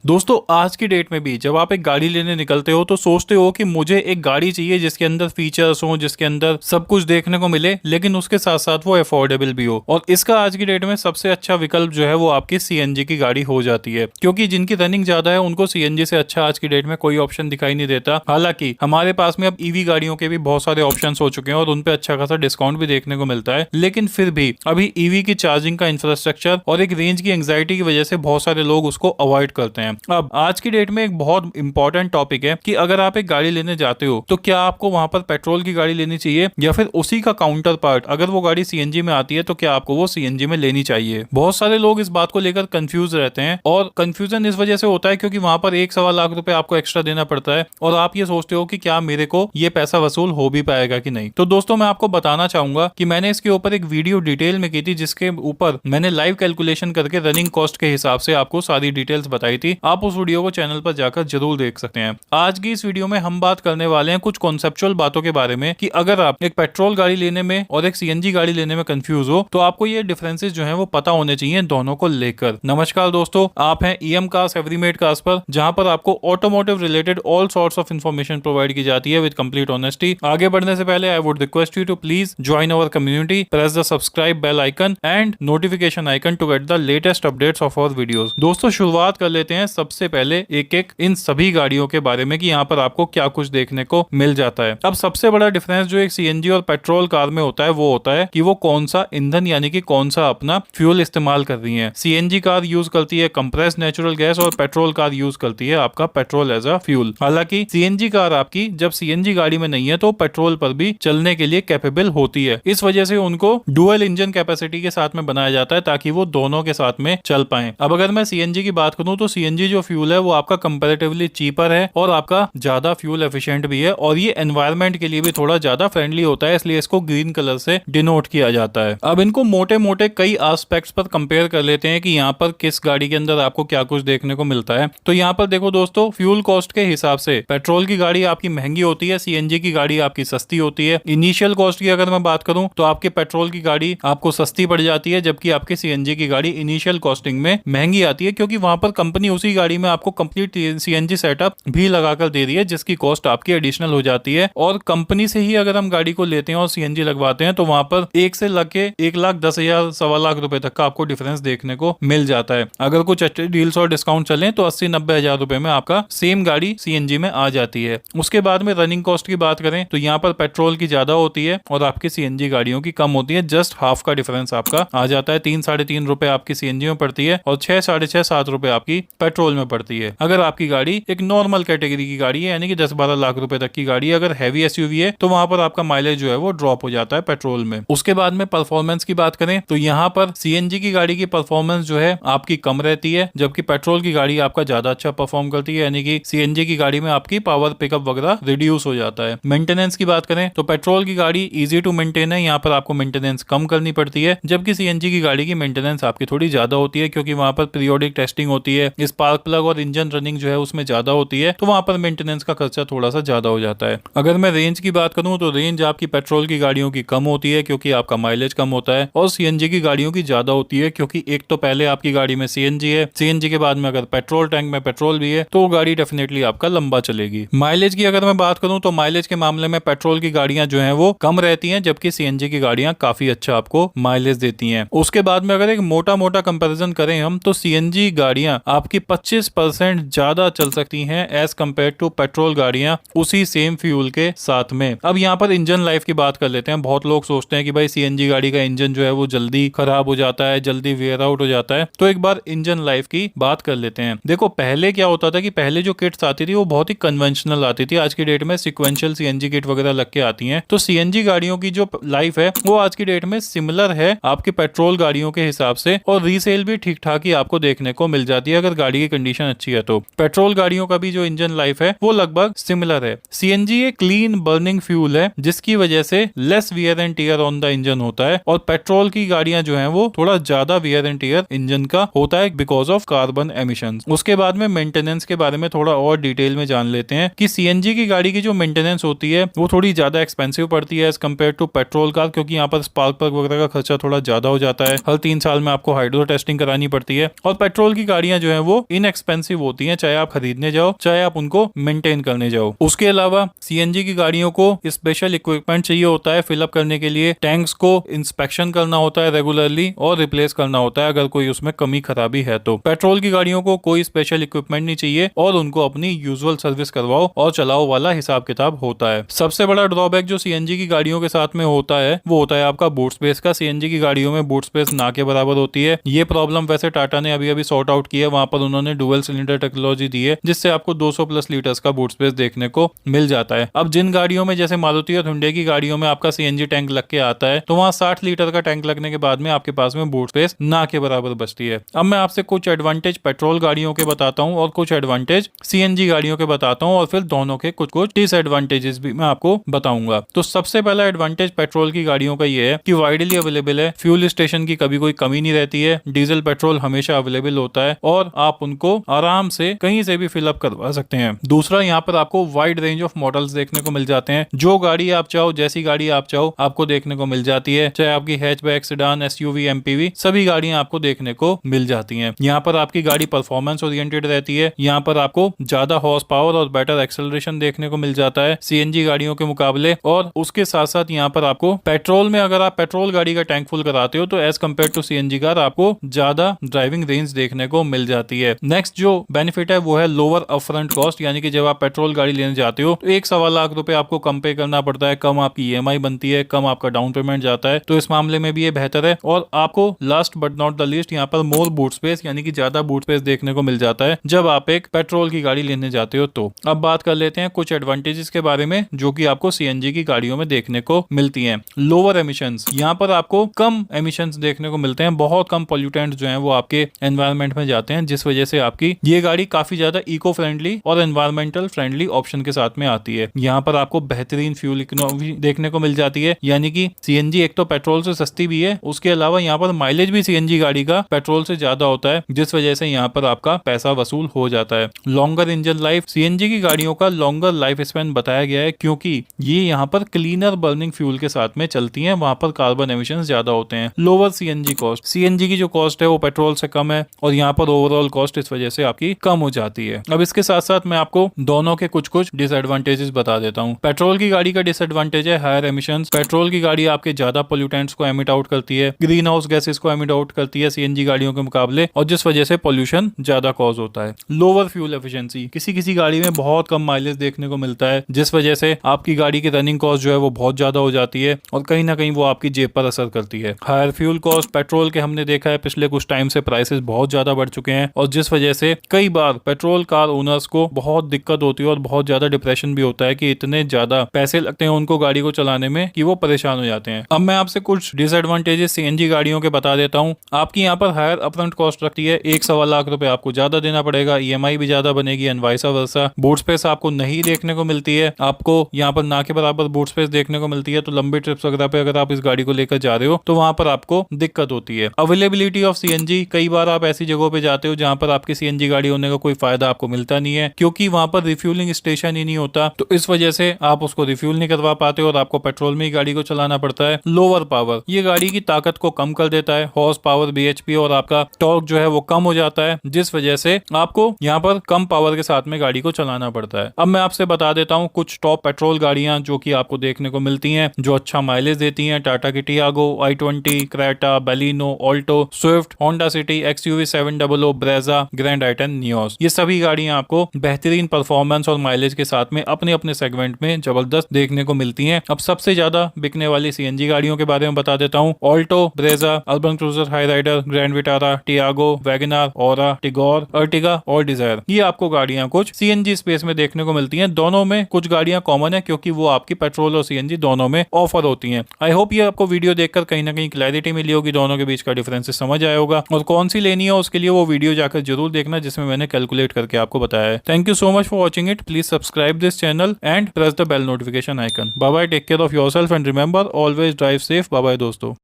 दोस्तों आज की डेट में भी जब आप एक गाड़ी लेने निकलते हो तो सोचते हो कि मुझे एक गाड़ी चाहिए जिसके अंदर फीचर्स हो, जिसके अंदर सब कुछ देखने को मिले, लेकिन उसके साथ साथ वो अफोर्डेबल भी हो। और इसका आज की डेट में सबसे अच्छा विकल्प जो है वो आपकी सीएनजी की गाड़ी हो जाती है, क्योंकि जिनकी रनिंग ज्यादा है उनको सीएनजी से अच्छा आज की डेट में कोई ऑप्शन दिखाई नहीं देता। हालांकि हमारे पास में अब ईवी गाड़ियों के भी बहुत सारे ऑप्शन हो चुके हैं और उनपे अच्छा खासा डिस्काउंट भी देखने को मिलता है, लेकिन फिर भी अभी ईवी की चार्जिंग का इंफ्रास्ट्रक्चर और एक रेंज की एंग्जाइटी की वजह से बहुत सारे लोग उसको अवॉइड करते हैं। अब आज की डेट में एक बहुत इंपॉर्टेंट टॉपिक है कि अगर आप एक गाड़ी लेने जाते हो तो क्या आपको वहां पर पेट्रोल की गाड़ी लेनी चाहिए या फिर उसी का काउंटर पार्ट अगर वो गाड़ी सीएनजी में आती है तो क्या आपको वो सीएनजी में लेनी चाहिए। बहुत सारे लोग इस बात को लेकर कंफ्यूज रहते हैं और कंफ्यूजन इस वजह से होता है क्योंकि वहां पर 1-1.25 लाख रुपए आपको एक्स्ट्रा देना पड़ता है और आप ये सोचते हो कि क्या मेरे को ये पैसा वसूल हो भी पाएगा कि नहीं। तो दोस्तों मैं आपको बताना चाहूंगा कि मैंने इसके ऊपर एक वीडियो डिटेल में की थी जिसके ऊपर मैंने लाइव कैलकुलेशन करके रनिंग कॉस्ट के हिसाब से आपको सारी डिटेल्स बताई थी। आप उस वीडियो को चैनल पर जाकर जरूर देख सकते हैं। आज की इस वीडियो में हम बात करने वाले हैं कुछ कॉन्सेप्चुअल बातों के बारे में कि अगर आप एक पेट्रोल गाड़ी लेने में और एक सीएनजी गाड़ी लेने में कंफ्यूज हो तो आपको ये डिफरेंसेस जो हैं वो पता होने चाहिए दोनों को लेकर। नमस्कार दोस्तों, आप हैं ईएम कार्स एवरीमेड कार्स पर, जहां पर आपको automotive related all sorts of information provide की जाती है विद कंप्लीट ऑनेस्टी। आगे बढ़ने से पहले I would request you to please join our community, press the subscribe bell icon and notification icon to get the latest updates of our videos. दोस्तों शुरुआत कर लेते हैं सबसे पहले एक एक इन सभी गाड़ियों के बारे में कि यहाँ पर आपको क्या कुछ देखने को मिल जाता है। अब सबसे बड़ा डिफरेंस जो एक सीएनजी और पेट्रोल कार में होता है वो होता है कि वो कौन सा ईंधन यानी कि कौन सा अपना फ्यूल इस्तेमाल कर रही है। सीएनजी कार यूज करती है कंप्रेस्ड नेचुरल गैस और पेट्रोल कार यूज करती है आपका पेट्रोल एज अ फ्यूल। हालांकि सीएनजी कार आपकी जब सीएनजी गाड़ी में नहीं है तो पेट्रोल पर भी चलने के लिए कैपेबल होती है। इस वजह से उनको डुअल इंजन कैपेसिटी के साथ में बनाया जाता है ताकि वो दोनों के साथ में चल पाए। अब अगर मैं सीएनजी की बात करूं तो सीएनजी जो फ्यूल है वो आपका कंपैरेटिवली चीपर है और आपका ज्यादा फ्यूल एफिशिएंट भी है और ये एनवायरनमेंट के लिए भी थोड़ा ज्यादा फ्रेंडली होता है, इसलिए इसको ग्रीन कलर से डिनोट किया जाता है। अब इनको मोटे मोटे कई एस्पेक्ट्स पर कंपेयर कर लेते हैं कि यहाँ पर किस गाड़ी के अंदर आपको क्या कुछ देखने को मिलता है। तो यहाँ पर देखो दोस्तों, फ्यूल कॉस्ट के हिसाब से पेट्रोल की गाड़ी आपकी महंगी होती है, सीएनजी की गाड़ी आपकी सस्ती होती है। इनिशियल कॉस्ट की अगर मैं बात करूं तो आपके पेट्रोल की गाड़ी आपको सस्ती पड़ जाती है जबकि आपकी सीएनजी की गाड़ी इनिशियल कॉस्टिंग में महंगी आती है, क्योंकि वहां पर कंपनी उसी गाड़ी में आपको कंप्लीट सीएनजी सेटअप भी लगाकर दे रही है जिसकी कॉस्ट आपकी एडिशनल हो जाती है। और कंपनी से ही अगर हम गाड़ी को लेते हैं और सीएनजी लगवाते हैं तो वहां पर 1 से लगे 1,10,000 1.25 लाख रुपए तक का आपको डिफरेंस देखने को मिल जाता है। अगर कुछ अच्छे डील्स और डिस्काउंट चले तो 80-90 हजार रुपए में आपका सेम गाड़ी सीएनजी में आ जाती है। उसके बाद में रनिंग कॉस्ट की बात करें तो यहाँ पर पेट्रोल की ज्यादा होती है और आपकी सीएनजी गाड़ियों की कम होती है। जस्ट हाफ का डिफरेंस आपका आ जाता है। 3-3.5 रुपए आपकी सीएनजी में पड़ती है और 6-6.5-7 रुपए आपकी पेट्रोल में पड़ती है। अगर आपकी गाड़ी एक नॉर्मल कैटेगरी की गाड़ी है यानी कि 10-12 लाख रुपए तक की गाड़ी है, अगर हैवी एसयूवी है तो वहां पर आपका माइलेज जो है वो ड्रॉप हो जाता है पेट्रोल में। उसके बाद में परफॉर्मेंस की बात करें तो यहाँ पर सीएनजी की गाड़ी की परफॉर्मेंस जो है आपकी कम रहती है जबकि पेट्रोल की गाड़ी आपका ज्यादा अच्छा परफॉर्म करती है, यानी कि सीएनजी की गाड़ी में आपकी पावर पिकअप वगैरह रिड्यूस हो जाता है। मेंटेनेंस की बात करें तो पेट्रोल की गाड़ी इजी टू मेंटेन है, यहाँ पर आपको मेंटेनेंस कम करनी पड़ती है, जबकि सीएनजी की गाड़ी की मेंटेनेंस आपकी थोड़ी ज्यादा होती है क्योंकि वहां पर पीरियोडिक टेस्टिंग होती है, स्पार्क प्लग और इंजन रनिंग जो है उसमें ज्यादा होती है, तो वहां पर मेंटेनेंस का खर्चा थोड़ा सा ज्यादा हो जाता है। अगर मैं रेंज की बात करूं तो रेंज आपकी पेट्रोल की गाड़ियों की कम होती है क्योंकि आपका माइलेज कम होता है और सीएनजी की गाड़ियों की ज्यादा होती है क्योंकि एक तो पहले आपकी गाड़ी में सीएनजी है, सीएनजी के बाद में अगर पेट्रोल टैंक में पेट्रोल भी है तो गाड़ी डेफिनेटली आपका लंबा चलेगी। माइलेज की अगर मैं बात करूं तो माइलेज के मामले में पेट्रोल की गाड़ियां जो है वो कम रहती है जबकि सीएनजी की गाड़ियां काफी अच्छा आपको माइलेज देती है। उसके बाद में अगर एक मोटा मोटा कंपेरिजन करें हम तो सीएनजी गाड़ियां आपकी 25% ज्यादा चल सकती हैं एज कम्पेयर टू पेट्रोल गाड़ियां उसी सेम फ्यूल के साथ में। अब यहाँ पर इंजन लाइफ की बात कर लेते हैं। बहुत लोग सोचते हैं कि भाई सीएनजी गाड़ी का इंजन जो है वो जल्दी खराब हो जाता है, जल्दी वेयर आउट हो जाता है, तो एक बार इंजन लाइफ की बात कर लेते हैं। देखो पहले क्या होता था कि पहले जो किट्स आती थी वो बहुत ही कन्वेंशनल आती थी, आज की डेट में सिक्वेंशियल सीएनजी किट वगैरह लग के आती है, तो सीएनजी गाड़ियों की जो लाइफ है वो आज की डेट में सिमिलर है आपकी पेट्रोल गाड़ियों के हिसाब से और रीसेल भी ठीक ठाक ही आपको देखने को मिल जाती है अगर गाड़ी की कंडीशन अच्छी है तो। पेट्रोल गाड़ियों का भी जो इंजन लाइफ है वो लगभग सिमिलर है। सीएनजी एक क्लीन बर्निंग फ्यूल है जिसकी वजह से less wear and tear on the engine होता है और पेट्रोल की गाड़ियां जो हैं वो थोड़ा ज्यादा वियर एंड टियर इंजन का होता है बिकॉज ऑफ कार्बन एमिशंस। उसके बाद में मेंटेनेंस के बारे में थोड़ा और डिटेल में जान लेते हैं कि सीएनजी की गाड़ी की जो मेंटेनेंस होती है वो थोड़ी ज्यादा एक्सपेंसिव पड़ती है as compare to petrol car, क्योंकि यहाँ पर स्पार्क प्लग वगैरह का खर्चा थोड़ा ज्यादा हो जाता है। हर 3 साल में आपको हाइड्रो टेस्टिंग करानी पड़ती है और पेट्रोल की गाड़ियां जो है वो इनएक्सपेंसिव होती हैं, चाहे आप खरीदने जाओ चाहे आप उनको मेंटेन करने जाओ। उसके अलावा सीएनजी की गाड़ियों को स्पेशल इक्विपमेंट चाहिए होता है फिलअप करने के लिए, टैंक्स को इंस्पेक्शन करना होता है रेगुलरली और रिप्लेस करना होता है अगर कोई उसमें कमी खराबी है तो। पेट्रोल की गाड़ियों को कोई स्पेशल इक्विपमेंट नहीं चाहिए और उनको अपनी यूजुअल सर्विस करवाओ और चलाओ वाला हिसाब किताब होता है। सबसे बड़ा ड्रॉबैक जो सीएनजी की गाड़ियों के साथ में होता है वो होता है आपका बूट स्पेस का। सीएनजी की गाड़ियों में बूट स्पेस ना के बराबर होती है। ये प्रॉब्लम वैसे टाटा ने अभी अभी सॉर्ट आउट की है, वहां पर उन्होंने डुअल सिलेंडर टेक्नोलॉजी दी है जिससे आपको 200 प्लस लीटर्स का बूट स्पेस देखने को मिल जाता है। अब जिन गाड़ियों में जैसे मारुति और हुंडई की गाड़ियों में आपका सीएनजी टैंक लग के आता है तो वहां 60 लीटर का टैंक लगने के बाद में आपके पास में बूट स्पेस ना के बराबर बचती है। अब मैं आपसे कुछ एडवांटेज पेट्रोल गाड़ियों के बताता हूं और कुछ एडवांटेज सीएनजी गाड़ियों के बताता हूं और फिर दोनों के कुछ कुछ डिसएडवांटेजेस भी मैं आपको बताऊंगा। तो सबसे पहला एडवांटेज पेट्रोल की गाड़ियों का ये है कि वाइडली अवेलेबल है, फ्यूल स्टेशन की कभी कोई कमी नहीं रहती है, डीजल पेट्रोल हमेशा अवेलेबल होता है और आप उनको आराम से कहीं से भी फिलअप करवा सकते हैं। दूसरा, यहाँ पर आपको वाइड रेंज ऑफ मॉडल्स देखने को मिल जाते हैं। जो गाड़ी आप चाहो, जैसी गाड़ी आप चाहो आपको देखने को मिल जाती है, चाहे आपकी हैचबैक, सेडान, एसयूवी, एमपीवी सभी गाड़ियां आपको देखने को मिल जाती हैं। यहाँ पर आपकी गाड़ी परफॉर्मेंस ओरिएंटेड रहती है, यहाँ पर आपको ज्यादा हॉर्स पावर और बेटर एक्सेलरेशन देखने को मिल जाता है सीएनजी गाड़ियों के मुकाबले। और उसके साथ साथ यहाँ पर आपको पेट्रोल में अगर आप पेट्रोल गाड़ी का टैंक फुल कराते हो तो as compare to CNG car आपको ज्यादा ड्राइविंग रेंज देखने को मिल जाती है। नेक्स्ट जो बेनिफिट है वो है लोअर अपफ्रंट कॉस्ट, यानी कि जब आप पेट्रोल गाड़ी लेने जाते हो तो 1-1.25 लाख रुपए आपको कम पे करना पड़ता है, कम आपकी ईएमआई बनती है, कम आपका डाउन पेमेंट जाता है। तो इस मामले में भी ये बेहतर है। और आपको last but not the least यहाँ पर मोर बूट स्पेस यानी कि ज्यादा बूट स्पेस देखने को मिल जाता है जब आप एक पेट्रोल की गाड़ी लेने जाते हो। तो अब बात कर लेते हैं कुछ एडवांटेजेस के बारे में जो कि आपको सीएनजी की गाड़ियों में देखने को मिलती हैं। लोअर एमिशंस, यहाँ पर आपको कम एमिशंस देखने को मिलते हैं, बहुत कम पोल्यूटेंट जो हैं वो आपके एनवायरनमेंट में जाते हैं, जिस वजह से आपकी ये गाड़ी काफी ज्यादा इको फ्रेंडली और एनवायरमेंटल फ्रेंडली ऑप्शन के साथ में आती है। यहाँ पर आपको बेहतरीन फ्यूल इकोनॉमी देखने को मिल जाती है, यानी कि सीएनजी एक तो पेट्रोल से सस्ती भी है, उसके अलावा यहाँ पर माइलेज भी सीएनजी गाड़ी का पेट्रोल से ज्यादा होता है, जिस वजह से यहाँ पर आपका पैसा वसूल हो जाता है। लॉन्गर इंजन लाइफ, सीएनजी की गाड़ियों का लॉन्गर लाइफ स्पैन बताया गया है क्योंकि ये यहाँ पर क्लीनर बर्निंग फ्यूल के साथ में चलती हैं, वहां पर कार्बन एमिशन ज्यादा होते हैं। लोअर सीएनजी कॉस्ट, सीएनजी की जो कॉस्ट है वो पेट्रोल से कम है और यहाँ पर ओवरऑल कॉस्ट इस वजह से आपकी कम हो जाती है। अब इसके साथ साथ मैं आपको दोनों के कुछ कुछ डिसएडवांटेजेस बता देता हूँ। पेट्रोल की गाड़ी का डिसएडवांटेज है हायर एमिशंस। पेट्रोल की गाड़ी आपके ज्यादा पोल्यूटेंट्स को एमिट आउट करती है, ग्रीन हाउस गैसेस को एमिट आउट करती है सीएनजी गाड़ियों के मुकाबले, और जिस वजह से पोल्यूशन ज्यादा कॉज होता है। लोअर फ्यूल एफिशिएंसी, किसी किसी गाड़ी में बहुत कम माइलेज देखने को मिलता है, जिस वजह से आपकी गाड़ी की रनिंग कॉस्ट जो है वो बहुत ज्यादा हो जाती है और कहीं ना कहीं वो आपकी जेब पर असर करती है। हायर फ्यूल कॉस्ट, पेट्रोल के हमने देखा है पिछले कुछ टाइम से प्राइसेस बहुत ज्यादा बढ़ चुके हैं और जिस वजह से कई बार पेट्रोल कार ओनर्स को बहुत दिक्कत होती है और बहुत ज्यादा डिप्रेशन भी होता है कि इतने ज्यादा पैसे लगते हैं उनको गाड़ी को चलाने में कि वो परेशान हो जाते हैं। अब मैं आपसे कुछ डिसएडवांटेजेस सीएनजी गाड़ियों के बता देता हूँ। आपकी यहाँ पर हायर अपफ्रंट कॉस्ट रखती है, 1-1.25 लाख रुपए आपको ज्यादा देना पड़ेगा, ईएमआई भी ज्यादा बनेगी and vice versa. Boot space आपको नहीं देखने को मिलती है, आपको यहाँ पर ना के बराबर बूट स्पेस देखने को मिलती है, तो लंबी ट्रिप्स वगैरह पे अगर आप इस गाड़ी को लेकर जा रहे हो तो वहां पर आपको दिक्कत होती है। अवेलेबिलिटी ऑफ सीएनजी, कई बार आप ऐसी जगहों पे जाते हो जहां पर आपकी सीएनजी गाड़ी होने का कोई फायदा आपको मिलता नहीं है क्योंकि वहां पर रिफ्यूलिंग स्टेशन ही नहीं होता, तो इस वजह से आप उसको रिफ्यूल नहीं करवा पाते और आपको पेट्रोल में ही गाड़ी को चलाना पड़ता है। लोअर पावर, ये गाड़ी की ताकत को कम कर देता है, हॉर्स पावर, बीएचपी और आपका टॉर्क जो है वो कम हो जाता है, जिस वजह से आपको यहाँ पर कम पावर के साथ में गाड़ी को चलाना पड़ता है। अब मैं आपसे बता देता हूँ कुछ टॉप पेट्रोल गाड़ियां जो कि आपको देखने को मिलती हैं जो अच्छा माइलेज देती हैं। टाटा की Tiago, i20, Creta, Baleno, Alto, Swift, Honda City, XUV 700, Brezza, Grand i ten, Nios, ये सभी गाड़ियां आपको बेहतरीन परफॉर्मेंस और माइलेज के साथ में अपने अपने सेगमेंट में जबरदस्त देखने को मिलती हैं। अब सबसे ज्यादा बिकने वाली सीएनजी गाड़ियों के बारे में बता देता हूँ। Alto, Brezza, Urban Cruiser, Hyryder, Grand Vitara, Tiago, WagonR, Aura, Tigor, Ertiga और डिजायर, ये आपको गाड़ियां कुछ सीएनजी स्पेस में देखने को मिलती हैं। दोनों में कुछ गाड़ियां कॉमन है क्योंकि वो आपकी पेट्रोल और सीएनजी दोनों में ऑफर होती हैं। आई होप ये आपको वीडियो देखकर कहीं ना कहीं क्लैरिटी मिली होगी, दोनों के बीच का डिफरेंस समझ आया होगा और कौन सी लेनी है उसके लिए वो वीडियो जाकर जरूर देखना जिसमें मैंने कैलकुलेट करके आपको बताया है। Thank you so much for watching it. Please subscribe this channel and press the bell notification icon. Bye bye, take care of yourself and remember always drive safe. Bye bye दोस्तों।